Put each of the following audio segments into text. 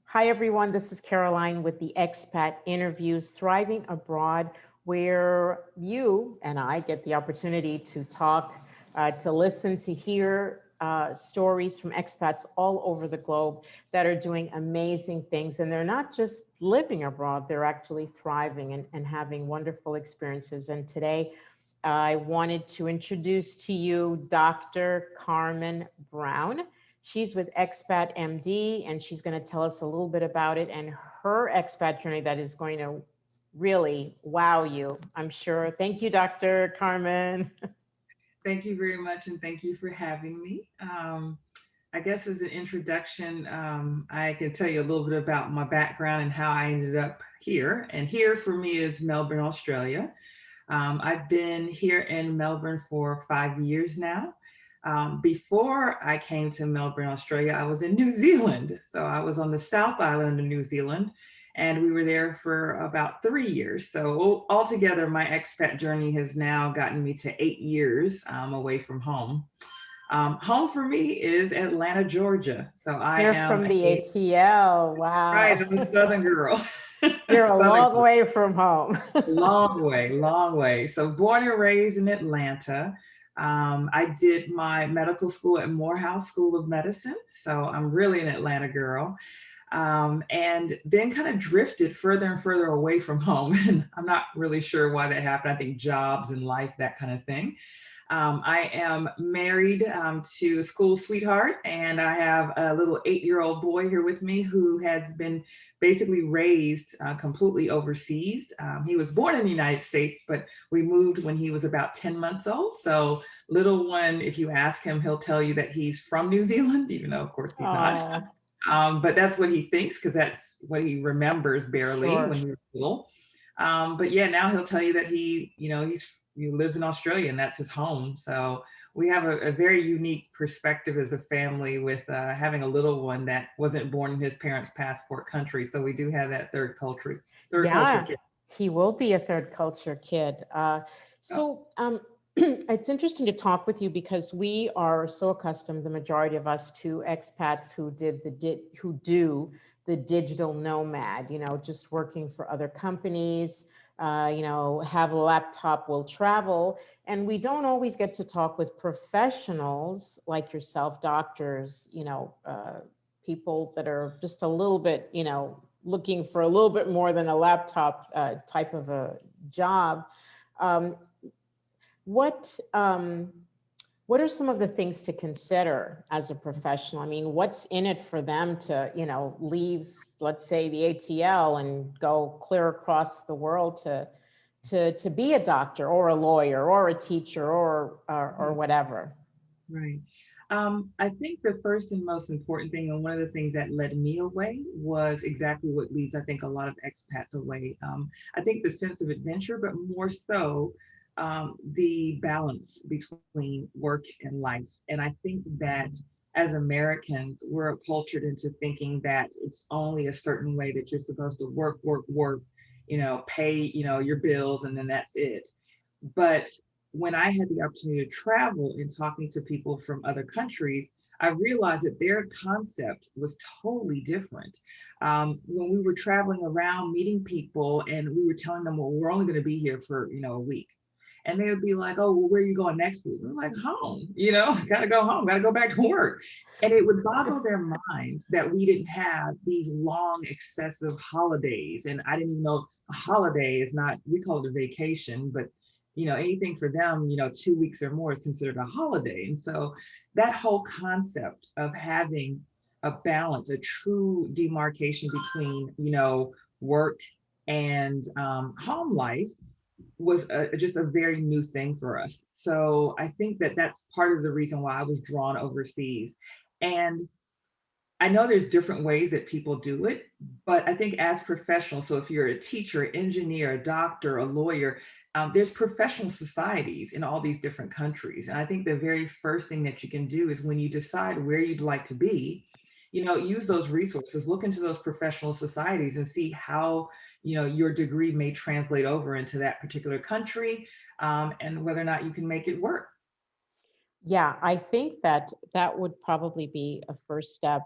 Hi, everyone. This is Caroline with the Expat Interviews Thriving Abroad, where you and I get the opportunity to talk, to listen, to hear stories from expats all over the globe that are doing amazing things. And they're not just living abroad, they're actually thriving and having wonderful experiences. And today, I wanted to introduce to you Dr. Carmen Brown. She's with ExpatMD, and she's going to tell us a little bit about it and her expat journey that is going to really wow you, I'm sure. Thank you, Dr. Carmen. Thank you very much, and thank you for having me. I guess as an introduction, I can tell you a little bit about my background and how I ended up here. And here for me is Melbourne, Australia. I've been here in Melbourne for 5 years now. Before I came to Melbourne, Australia, I was in New Zealand. So I was on the South Island of New Zealand, and we were there for about 3 years. So altogether, my expat journey has now gotten me to 8 years away from home. Home for me is Atlanta, Georgia. So I You're am from the a ATL. right, Wow. I'm a Southern girl. You're a Southern long girl. way from home. Long way, long way. So born and raised in Atlanta. I did my medical school at Morehouse School of Medicine. So I'm really an Atlanta girl. And then kind of drifted further and further away from home. And I'm not really sure why that happened. I think jobs and life, that kind of thing. I am married to a school sweetheart, and I have a little 8-year-old boy here with me who has been basically raised completely overseas. He was born in the United States, but we moved when he was about 10 months old. So, little one, if you ask him, he'll tell you that he's from New Zealand, even though, of course, he's not. Oh, But that's what he thinks because that's what he remembers barely sure. when he was little. But yeah, now he'll tell you that he lives in Australia and that's his home. So we have a very unique perspective as a family with having a little one that wasn't born in his parents' passport country. So we do have that third culture Yeah, kid. he will be a third culture kid. Oh, So it's interesting to talk with you because we are so accustomed, the majority of us, to expats who do the digital nomad. Just working for other companies. Have a laptop, will travel, and we don't always get to talk with professionals like yourself, doctors. People that are just a little bit, looking for a little bit more than a laptop type of a job. Um, what what are some of the things to consider as a professional? I mean, what's in it for them to, leave, let's say, the ATL and go clear across the world to be a doctor or a lawyer or a teacher or whatever? right. I think the first and most important thing, and one of the things that led me away, was exactly what leads, I think, a lot of expats away. I think the sense of adventure, but more so the balance between work and life. And I think that as Americans, we're cultured into thinking that it's only a certain way that you're supposed to work, work, work, pay, your bills, and then that's it. But when I had the opportunity to travel and talking to people from other countries, I realized that their concept was totally different. When we were traveling around meeting people and we were telling them, well, we're only going to be here for, a week. And they would be like, oh, well, where are you going next week? We're like, home, gotta go home, gotta go back to work. And it would boggle their minds that we didn't have these long, excessive holidays. And I didn't even know a holiday is not, we call it a vacation, but anything for them, 2 weeks or more is considered a holiday. And so that whole concept of having a balance, a true demarcation between, work and home life was just a very new thing for us. So I think that that's part of the reason why I was drawn overseas. And I know there's different ways that people do it, but I think as professionals, so if you're a teacher, engineer, a doctor, a lawyer, there's professional societies in all these different countries. And I think the very first thing that you can do is when you decide where you'd like to be, use those resources, look into those professional societies and see how, your degree may translate over into that particular country, and whether or not you can make it work. Yeah, I think that that would probably be a first step.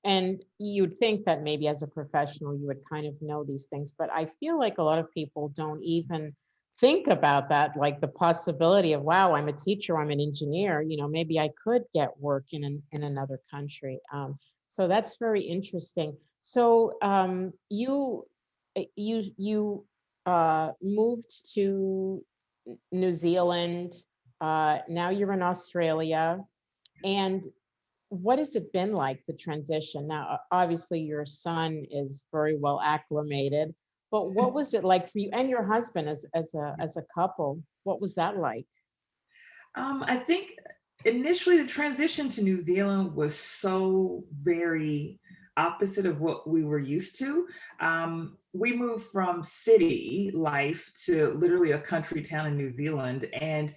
And you'd think that maybe as a professional, you would kind of know these things, but I feel like a lot of people don't even think about that, like the possibility of, wow, I'm a teacher, I'm an engineer, maybe I could get work in another country. So that's very interesting. So you moved to New Zealand. Now you're in Australia. And what has it been like, the transition? Now, obviously, your son is very well acclimated, but what was it like for you and your husband as a couple? What was that like? I think initially the transition to New Zealand was so very opposite of what we were used to. We moved from city life to literally a country town in New Zealand, and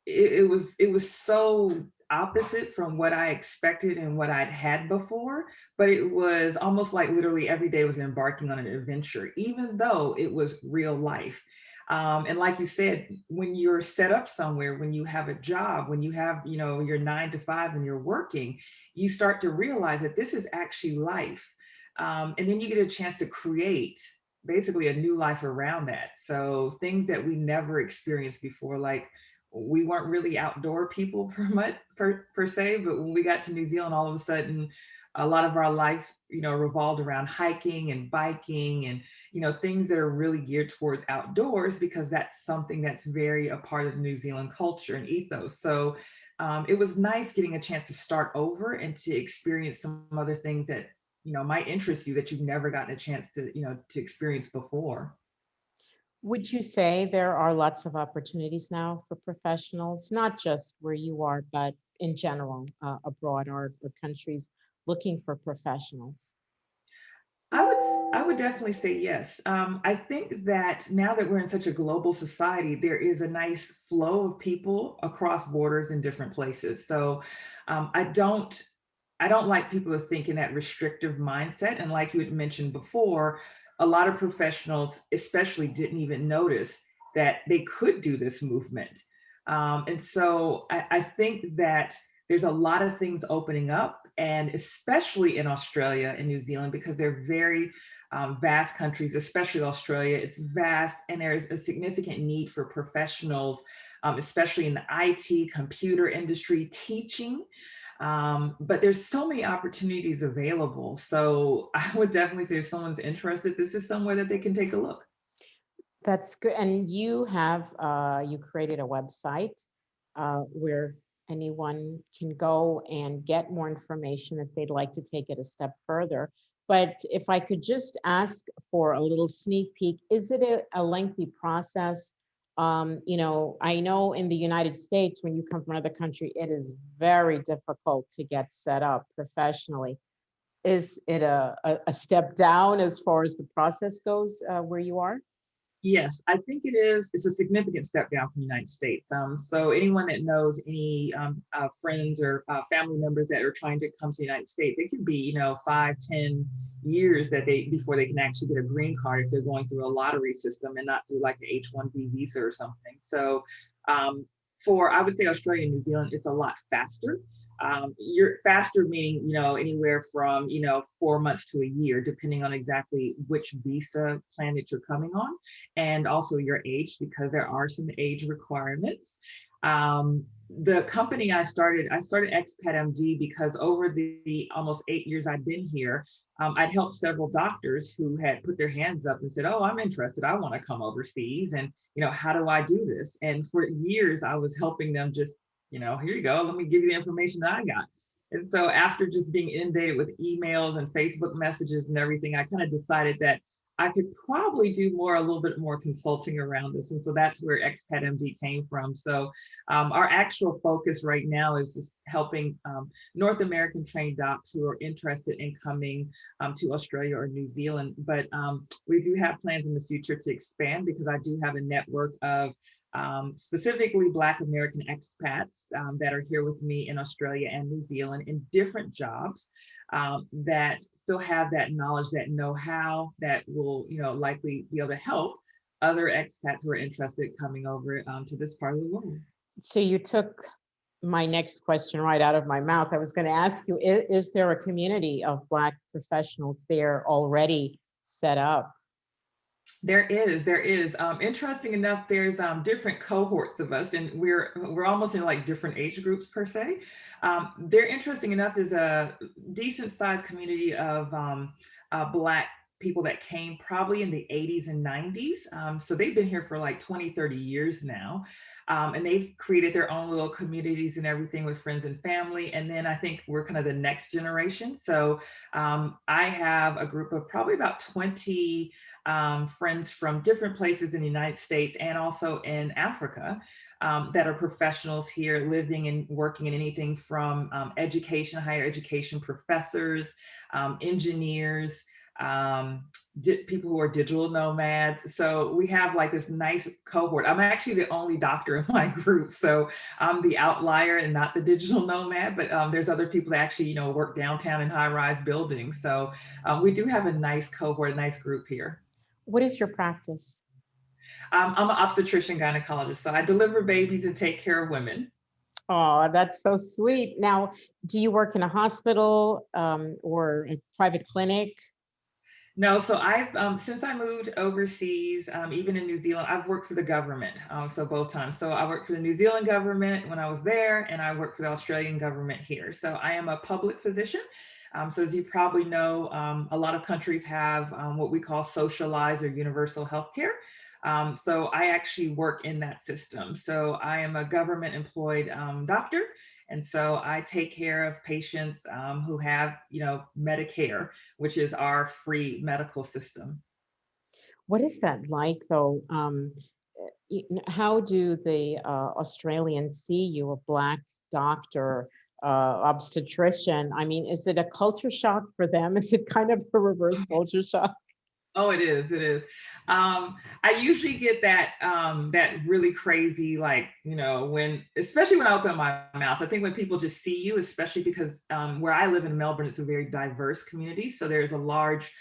it was so opposite from what I expected and what I'd had before, but it was almost like literally every day was embarking on an adventure, even though it was real life. And like you said, when you're set up somewhere, when you have a job, when you have, your 9 to 5 and you're working, you start to realize that this is actually life. And then you get a chance to create basically a new life around that. So things that we never experienced before, like we weren't really outdoor people per se, but when we got to New Zealand, all of a sudden, a lot of our life, revolved around hiking and biking and, things that are really geared towards outdoors because that's something that's very a part of New Zealand culture and ethos. So it was nice getting a chance to start over and to experience some other things that, might interest you that you've never gotten a chance to, to experience before. Would you say there are lots of opportunities now for professionals, not just where you are, but in general, abroad or countries looking for professionals? I would definitely say yes. I think that now that we're in such a global society, there is a nice flow of people across borders in different places. So I don't like people to think in that restrictive mindset. And like you had mentioned before, a lot of professionals, especially, didn't even notice that they could do this movement. And so I think that there's a lot of things opening up, and especially in Australia and New Zealand, because they're very vast countries, especially Australia. It's vast, and there's a significant need for professionals, especially in the IT, computer industry, teaching. But there's so many opportunities available. So I would definitely say if someone's interested, this is somewhere that they can take a look. That's good. And you created a website where anyone can go and get more information if they'd like to take it a step further. But if I could just ask for a little sneak peek, is it a lengthy process? I know in the United States, when you come from another country, it is very difficult to get set up professionally. Is it a step down as far as the process goes where you are? Yes, I think it is. It's a significant step down from the United States. So anyone that knows any friends or family members that are trying to come to the United States, it could be 5, 10 years that they before they can actually get a green card if they're going through a lottery system and not through like the H-1B visa or something. So um, for I would say Australia and New Zealand, it's a lot faster. You're faster meaning anywhere from 4 months to a year depending on exactly which visa plan that you're coming on and also your age because there are some age requirements. The company I started ExpatMD because over the almost 8 years I've been here, I'd helped several doctors who had put their hands up and said, oh, I'm interested, I want to come overseas, and how do I do this? And for years I was helping them just here you go, let me give you the information that I got. And so after just being inundated with emails and Facebook messages and everything, I kind of decided that I could probably do more, a little bit more consulting around this. And so that's where ExpatMD came from. So our actual focus right now is just helping North American trained docs who are interested in coming to Australia or New Zealand. But we do have plans in the future to expand because I do have a network of specifically Black American expats that are here with me in Australia and New Zealand in different jobs that still have that knowledge, that know-how that will, likely be able to help other expats who are interested coming over to this part of the world. So you took my next question right out of my mouth. I was going to ask you, is there a community of Black professionals there already set up? There is, there is. Interesting enough, there's different cohorts of us, and we're almost in like different age groups per se. There, interesting enough, is a decent sized community of Black people that came probably in the 80s and 90s. So they've been here for like 20, 30 years now. And they've created their own little communities and everything with friends and family. And then I think we're kind of the next generation. So I have a group of probably about 20 friends from different places in the United States and also in Africa that are professionals here, living and working in anything from education, higher education, professors, engineers, people who are digital nomads. So we have like this nice cohort. I'm actually the only doctor in my group, so I'm the outlier and not the digital nomad. But there's other people that actually, work downtown in high-rise buildings. So we do have a nice cohort, a nice group here. What is your practice? I'm an obstetrician gynecologist, so I deliver babies and take care of women. Oh, that's so sweet. Now, do you work in a hospital or a private clinic? No, so I've since I moved overseas, even in New Zealand, I've worked for the government. So both times. So I worked for the New Zealand government when I was there, and I worked for the Australian government here. So I am a public physician. So as you probably know, a lot of countries have what we call socialized or universal healthcare. So I actually work in that system. So I am a government employed doctor. And so I take care of patients who have, Medicare, which is our free medical system. What is that like, though? How do the Australians see you, a Black doctor, obstetrician? I mean, is it a culture shock for them? Is it kind of a reverse culture shock? Oh, it is. It is. I usually get that really crazy, like, especially when I open my mouth. I think when people just see you, especially because where I live in Melbourne, it's a very diverse community. So there's a large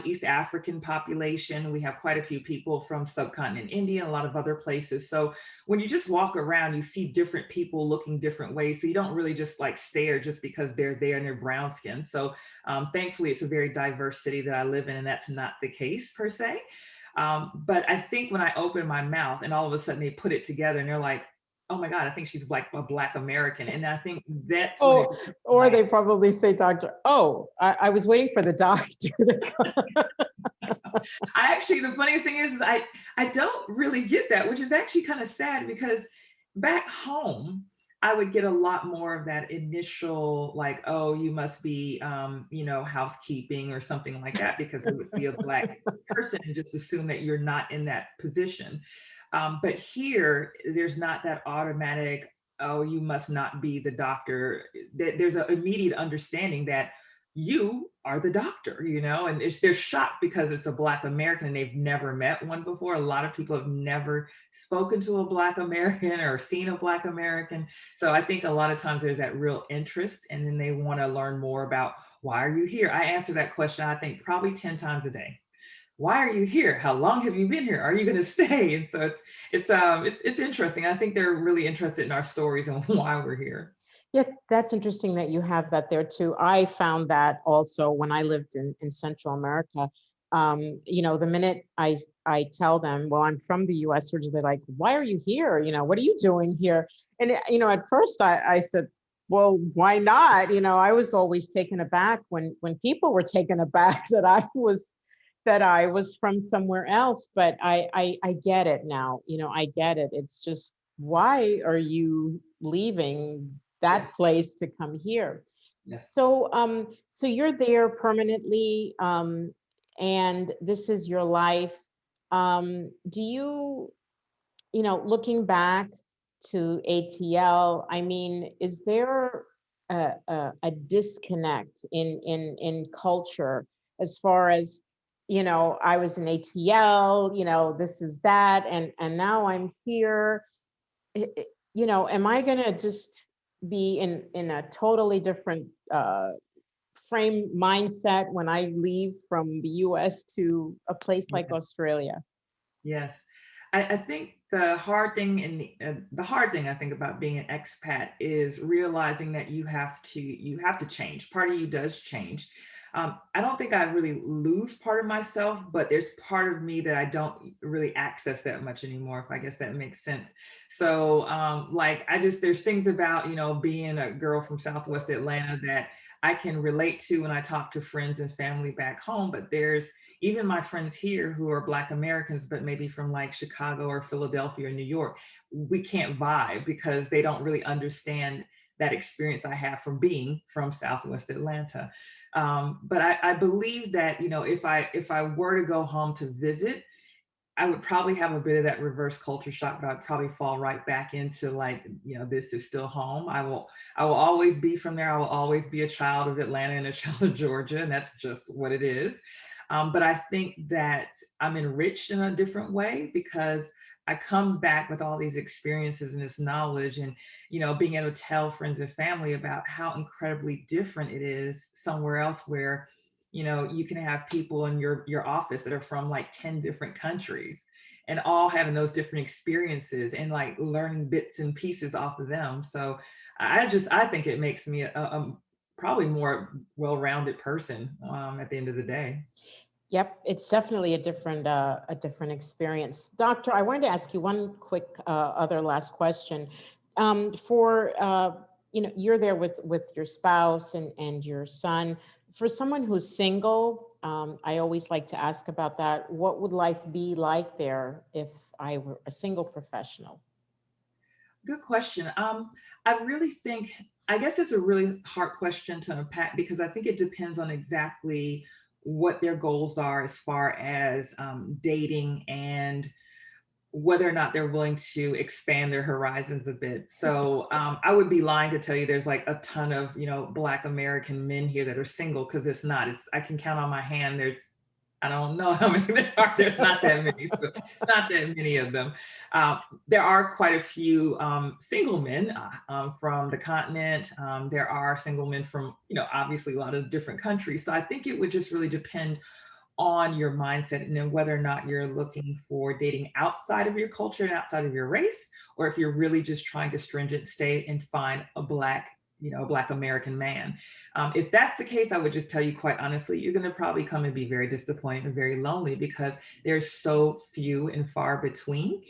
East African population. We have quite a few people from subcontinent India and a lot of other places. So when you just walk around, you see different people looking different ways. So you don't really just like stare just because they're there and they're brown skin. So thankfully, it's a very diverse city that I live in, and that's not the case per se. But I think when I open my mouth and all of a sudden they put it together and they're like, oh my God, I think she's like a Black American. And I think that's when it Oh, becomes or like, they probably say, doctor, oh, I was waiting for the doctor. I actually, the funniest thing is I don't really get that, which is actually kind of sad because back home, I would get a lot more of that initial, like, oh, you must be, housekeeping or something like that, because they would see a Black person and just assume that you're not in that position. But here, there's not that automatic, oh, you must not be the doctor. There's an immediate understanding that you are the doctor, and they're shocked because it's a Black American and they've never met one before. A lot of people have never spoken to a Black American or seen a Black American. So I think a lot of times there's that real interest, and then they want to learn more about, why are you here? I answer that question, I think, probably 10 times a day. Why are you here? How long have you been here? Are you going to stay? And so it's interesting. I think they're really interested in our stories and why we're here. Yes, that's interesting that you have that there too. I found that also when I lived in Central America. The minute I tell them, well, I'm from the US, or they're like, why are you here? What are you doing here? And at first I said, well, why not? I was always taken aback when people were taken aback that I was from somewhere else. But I get it now. I get it. It's just, why are you leaving that Yes. place to come here? Yes. So you're there permanently, and this is your life. Do you, looking back to ATL, I mean, is there a disconnect in culture as far as, I was in ATL, this is that, and now I'm here. Am I going to just be in a totally different frame mindset when I leave from the US to a place like Yeah. Australia? Yes. I think the hard thing the hard thing I think about being an expat is realizing that you have to change. Part of you does change. I don't think I really lose part of myself, but there's part of me that I don't really access that much anymore, if I guess that makes sense. So like there's things about, being a girl from Southwest Atlanta that I can relate to when I talk to friends and family back home, but there's even my friends here who are Black Americans, but maybe from like Chicago or Philadelphia or New York, we can't vibe because they don't really understand that experience I have from being from Southwest Atlanta. But I believe that, if I were to go home to visit, I would probably have a bit of that reverse culture shock, but I'd probably fall right back into like, this is still home. I will always be from there. I will always be a child of Atlanta and a child of Georgia, and that's just what it is. But I think that I'm enriched in a different way because I come back with all these experiences and this knowledge and, being able to tell friends and family about how incredibly different it is somewhere else where, you can have people in your office that are from like 10 different countries and all having those different experiences and like learning bits and pieces off of them. So I think it makes me a probably more well-rounded person at the end of the day. Yep, it's definitely a different experience. Doctor, I wanted to ask you one quick other last question. For you're there with your spouse and your son. For someone who's single, I always like to ask about that. What would life be like there if I were a single professional? Good question. I really think, I guess it's a really hard question to unpack because I think it depends on exactly what their goals are as far as dating and whether or not they're willing to expand their horizons a bit. So I would be lying to tell you there's like a ton of, Black American men here that are single because it's not. I can count on my hand. I don't know how many there are. There's not that many. So it's not that many of them. There are quite a few single men from the continent. There are single men from, obviously a lot of different countries. So I think it would just really depend on your mindset and then whether or not you're looking for dating outside of your culture and outside of your race, or if you're really just trying to stringent stay and find a Black American man. If that's the case, I would just tell you quite honestly, you're going to probably come and be very disappointed and very lonely because there's so few and far between.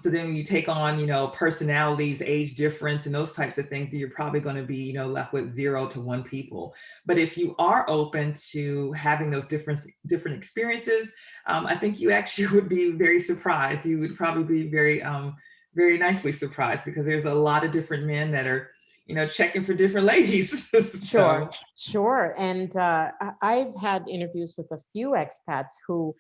So then you take on, personalities, age difference, and those types of things, you're probably going to be, left with 0 to 1 people. But if you are open to having those different experiences, I think you actually would be very surprised. You would probably be very nicely surprised because there's a lot of different men that are, checking for different ladies. Sure, So sure. And I've had interviews with a few expats who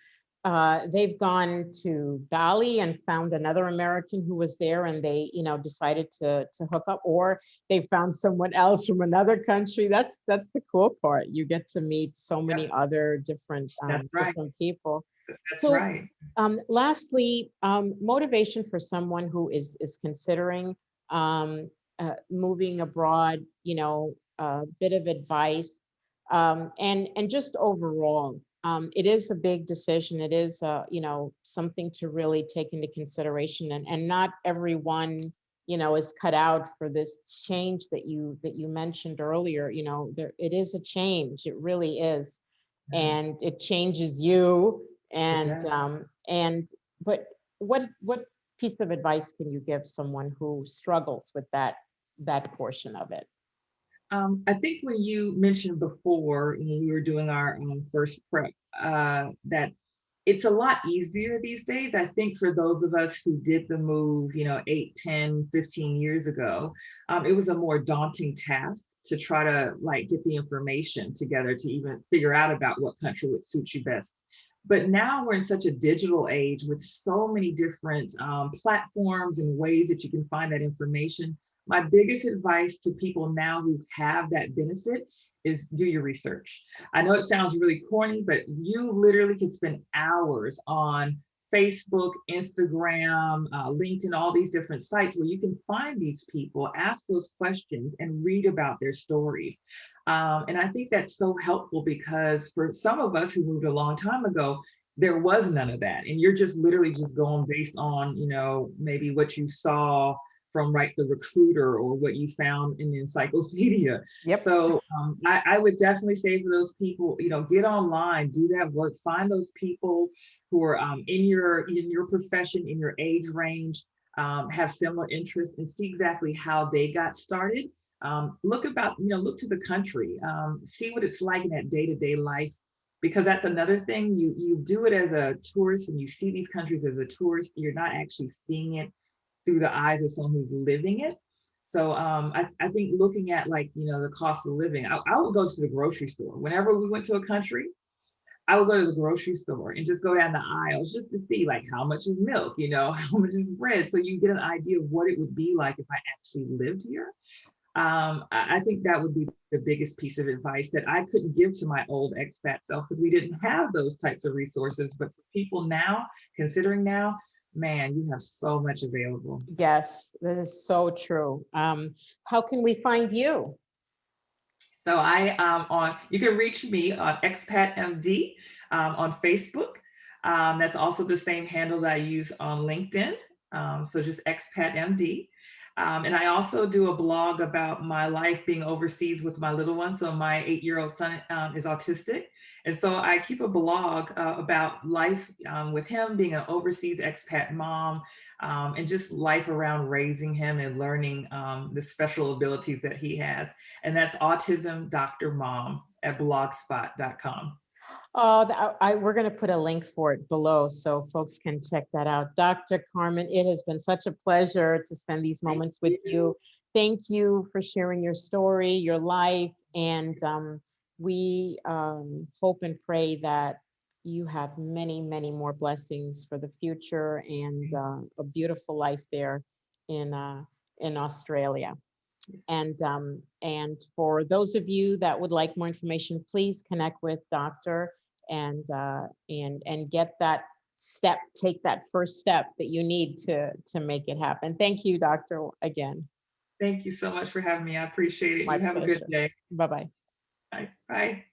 they've gone to Bali and found another American who was there, and they, decided to hook up, or they found someone else from another country. That's the cool part. You get to meet so yep, many other different that's right. different people. That's So, right. lastly, motivation for someone who is considering um, moving abroad. A bit of advice, and just overall, it is a big decision. It is, something to really take into consideration, and not everyone, is cut out for this change that you mentioned earlier. There it is a change. It really is, Yes, and it changes you. it And does. but what piece of advice can you give someone who struggles with that portion of it? I think when you mentioned before, when we were doing our first prep, that it's a lot easier these days. I think for those of us who did the move, 8, 10, 15 years ago, it was a more daunting task to try to like get the information together to even figure out about what country would suit you best. But now we're in such a digital age with so many different platforms and ways that you can find that information. My biggest advice to people now who have that benefit is do your research. I know it sounds really corny, but you literally can spend hours on Facebook, Instagram, LinkedIn, all these different sites where you can find these people, ask those questions, and read about their stories. And I think that's so helpful because for some of us who moved a long time ago, there was none of that. And you're just literally just going based on, maybe what you saw from the recruiter or what you found in the encyclopedia. Yep. So I would definitely say for those people, get online, do that work, find those people who are in your profession, in your age range, have similar interests, and see exactly how they got started. Look to the country, see what it's like in that day-to-day life, because that's another thing. You do it as a tourist, and you see these countries as a tourist, you're not actually seeing it through the eyes of someone who's living it. So I think looking at the cost of living, I would go to the grocery store. Whenever we went to a country, I would go to the grocery store and just go down the aisles just to see how much is milk, how much is bread. So you get an idea of what it would be like if I actually lived here. I think that would be the biggest piece of advice that I couldn't give to my old expat self, because we didn't have those types of resources. But for people now, considering now, man, you have so much available. Yes, that is so true. How can we find you? So you can reach me on ExpatMD on Facebook. That's also the same handle that I use on LinkedIn. So just ExpatMD. And I also do a blog about my life being overseas with my little one. So my 8-year-old son is autistic. And so I keep a blog about life with him, being an overseas expat mom, and just life around raising him and learning the special abilities that he has. And that's Autism Dr. Mom at blogspot.com. Oh, we're going to put a link for it below so folks can check that out. Dr. Carmen, it has been such a pleasure to spend these moments with you. Thank you for sharing your story, your life, and we hope and pray that you have many, many more blessings for the future and a beautiful life there in Australia. And for those of you that would like more information, please connect with Dr. and get that step, take that first step that you need to make it happen. Thank you, Doctor, again. Thank you so much for having me. I appreciate it. My You have pleasure. a good day. Bye-bye. Bye. Bye.